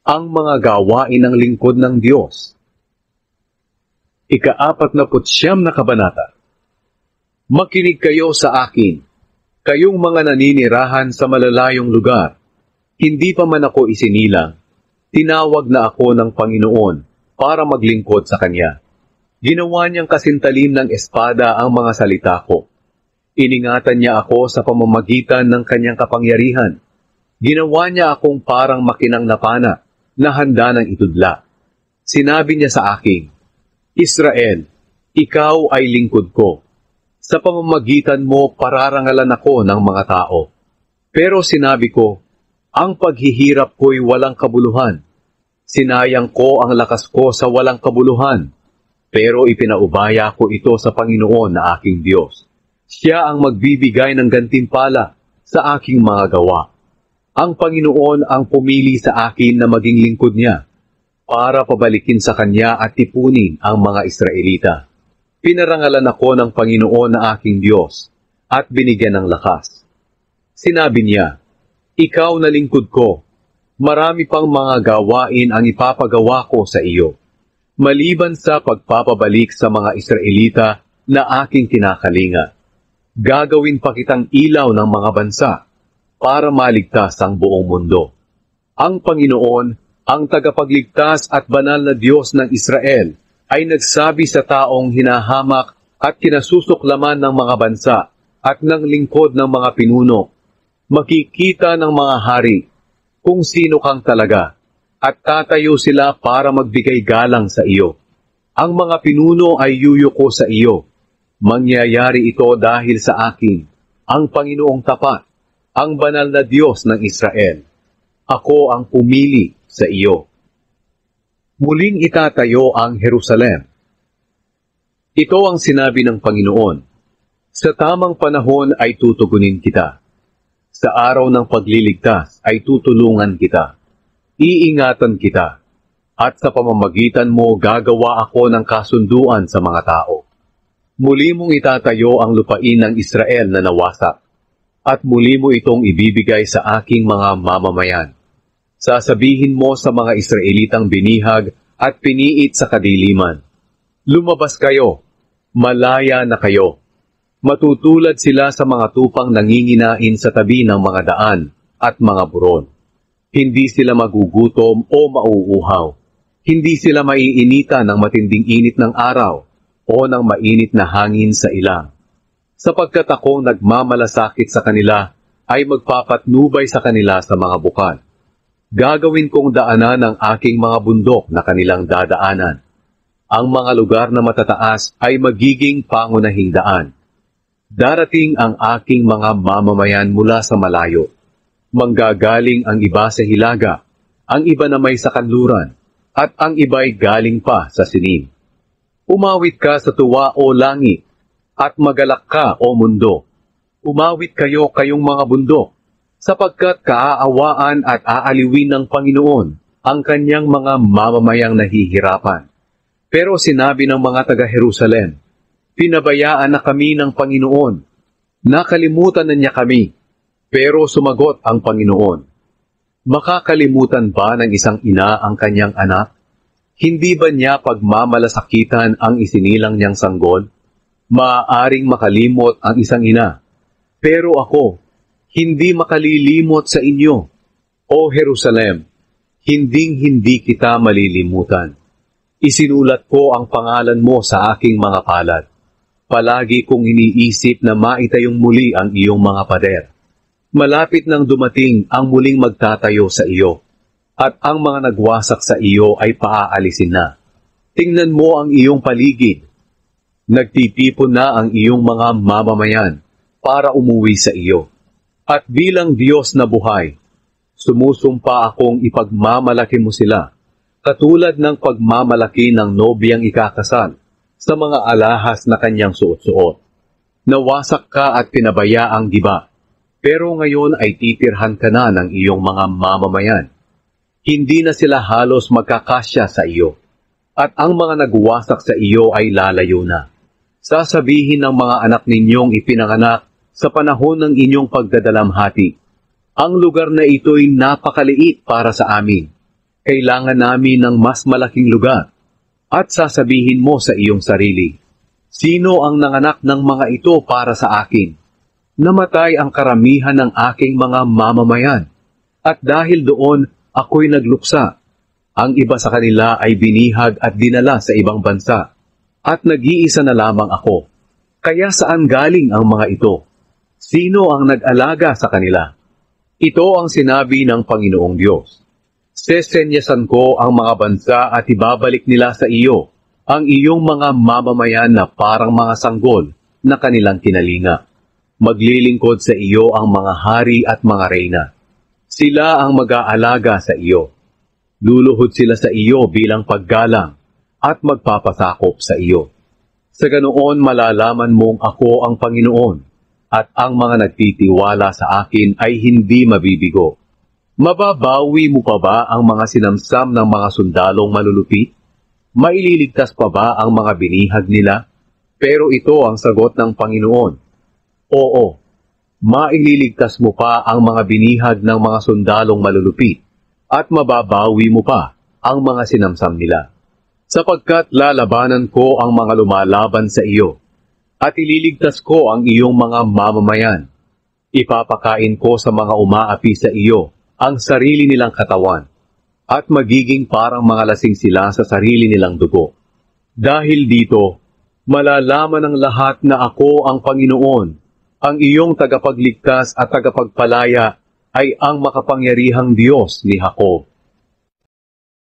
Ang mga gawain ng lingkod ng Diyos. Ika-49 na kabanata. Makinig kayo sa akin, kayong mga naninirahan sa malalayong lugar. Hindi pa man ako isinilang, tinawag na ako ng Panginoon para maglingkod sa Kanya. Ginawa niyang kasintalim ng espada ang mga salita ko. Iningatan niya ako sa pamamagitan ng Kanyang kapangyarihan. Ginawa niya akong parang makinang na pana na handa ng itudla. Sinabi niya sa akin, Israel, ikaw ay lingkod ko. Sa pamamagitan mo pararangalan ako ng mga tao. Pero sinabi ko, ang paghihirap ko'y walang kabuluhan. Sinayang ko ang lakas ko sa walang kabuluhan. Pero ipinaubaya ko ito sa Panginoon na aking Diyos. Siya ang magbibigay ng gantimpala sa aking mga gawa. Ang Panginoon ang pumili sa akin na maging lingkod niya para pabalikin sa Kanya at tipunin ang mga Israelita. Pinarangalan ako ng Panginoon na aking Diyos at binigyan ng lakas. Sinabi niya, ikaw na lingkod ko, marami pang mga gawain ang ipapagawa ko sa iyo, maliban sa pagpapabalik sa mga Israelita na aking kinakalinga. Gagawin pa kitang ilaw ng mga bansa para maligtas ang buong mundo. Ang Panginoon, ang tagapagligtas at banal na Diyos ng Israel, ay nagsabi sa taong hinahamak at kinasusuklaman ng mga bansa at ng lingkod ng mga pinuno, makikita ng mga hari kung sino kang talaga, at tatayo sila para magbigay galang sa iyo. Ang mga pinuno ay yuyuko sa iyo. Mangyayari ito dahil sa akin, ang Panginoong tapat, ang banal na Diyos ng Israel. Ako ang pumili sa iyo. Muling itatayo ang Jerusalem. Ito ang sinabi ng Panginoon, sa tamang panahon ay tutugunin kita. Sa araw ng pagliligtas ay tutulungan kita. Iingatan kita. At sa pamamagitan mo gagawa ako ng kasunduan sa mga tao. Muli mong itatayo ang lupain ng Israel na nawasak. At muli mo itong ibibigay sa aking mga mamamayan. Sasabihin mo sa mga Israelitang binihag at piniit sa kadiliman, lumabas kayo, malaya na kayo. Matutulad sila sa mga tupang nanginginain sa tabi ng mga daan at mga buron. Hindi sila magugutom o mauuhaw. Hindi sila maiinita ng matinding init ng araw o ng mainit na hangin sa ilang. Sapagkat akong nagmamalasakit sa kanila ay magpapatnubay sa kanila sa mga bukal. Gagawin kong daanan ang aking mga bundok na kanilang dadaanan. Ang mga lugar na matataas ay magiging pangunahing daan. Darating ang aking mga mamamayan mula sa malayo. Manggagaling ang iba sa hilaga, ang iba na may sa kanluran, at ang iba'y galing pa sa sining. Umawit ka sa tuwa o langit, at magalak ka o mundo. Umawit kayo kayong mga bundok, sapagkat kaaawaan at aaliwin ng Panginoon ang kanyang mga mamamayang nahihirapan. Pero sinabi ng mga taga-Jerusalem, pinabayaan na kami ng Panginoon. Nakalimutan na niya kami. Pero sumagot ang Panginoon, makakalimutan ba ng isang ina ang kanyang anak? Hindi ba niya pagmamalasakitan ang isinilang niyang sanggol? Maaaring makalimot ang isang ina. Pero ako, hindi makalilimot sa inyo. O Jerusalem, hinding-hindi kita malilimutan. Isinulat ko ang pangalan mo sa aking mga palad. Palagi kong iniisip na maitayong muli ang iyong mga pader. Malapit nang dumating ang muling magtatayo sa iyo, at ang mga nagwasak sa iyo ay paaalisin na. Tingnan mo ang iyong paligid. Nagtitipon na ang iyong mga mamamayan para umuwi sa iyo. At bilang Diyos na buhay, sumusumpa akong ipagmamalaki mo sila, katulad ng pagmamalaki ng nobyang ikakasal sa mga alahas na kanyang suot-suot. Nawasak ka at pinabayaang giba, pero ngayon ay titirhan ka na ng iyong mga mamamayan. Hindi na sila halos magkakasya sa iyo, at ang mga nagwasak sa iyo ay lalayo na. Sasabihin ng mga anak ninyong ipinanganak sa panahon ng inyong pagdadalamhati, ang lugar na ito'y napakaliit para sa amin. kailangan namin ng mas malaking lugar. At sasabihin mo sa iyong sarili, sino ang nanganak ng mga ito para sa akin? Namatay ang karamihan ng aking mga mamamayan. At dahil doon, ako'y nagluksa. Ang iba sa kanila ay binihag at dinala sa ibang bansa. At nag-iisa na lamang ako. Kaya saan galing ang mga ito? Sino ang nag-alaga sa kanila? Ito ang sinabi ng Panginoong Diyos. Sesenyasan ko ang mga bansa at ibabalik nila sa iyo ang iyong mga mamamayan na parang mga sanggol na kanilang kinalinga. Maglilingkod sa iyo ang mga hari at mga reyna. Sila ang mag-aalaga sa iyo. Luluhod sila sa iyo bilang paggalang at magpapasakop sa iyo. Sa ganoon malalaman mong ako ang Panginoon at ang mga nagtitiwala sa akin ay hindi mabibigo. Mababawi mo pa ba ang mga sinamsam ng mga sundalong malulupit? Maililigtas pa ba ang mga binihag nila? Pero ito ang sagot ng Panginoon. Oo, maililigtas mo pa ang mga binihag ng mga sundalong malulupit at mababawi mo pa ang mga sinamsam nila. Sapagkat lalabanan ko ang mga lumalaban sa iyo at ililigtas ko ang iyong mga mamamayan. Ipapakain ko sa mga umaapi sa iyo ang sarili nilang katawan, at magiging parang mga lasing sila sa sarili nilang dugo. Dahil dito, malalaman ng lahat na ako ang Panginoon, ang iyong tagapagligtas at tagapagpalaya ay ang makapangyarihang Diyos ni Jacob.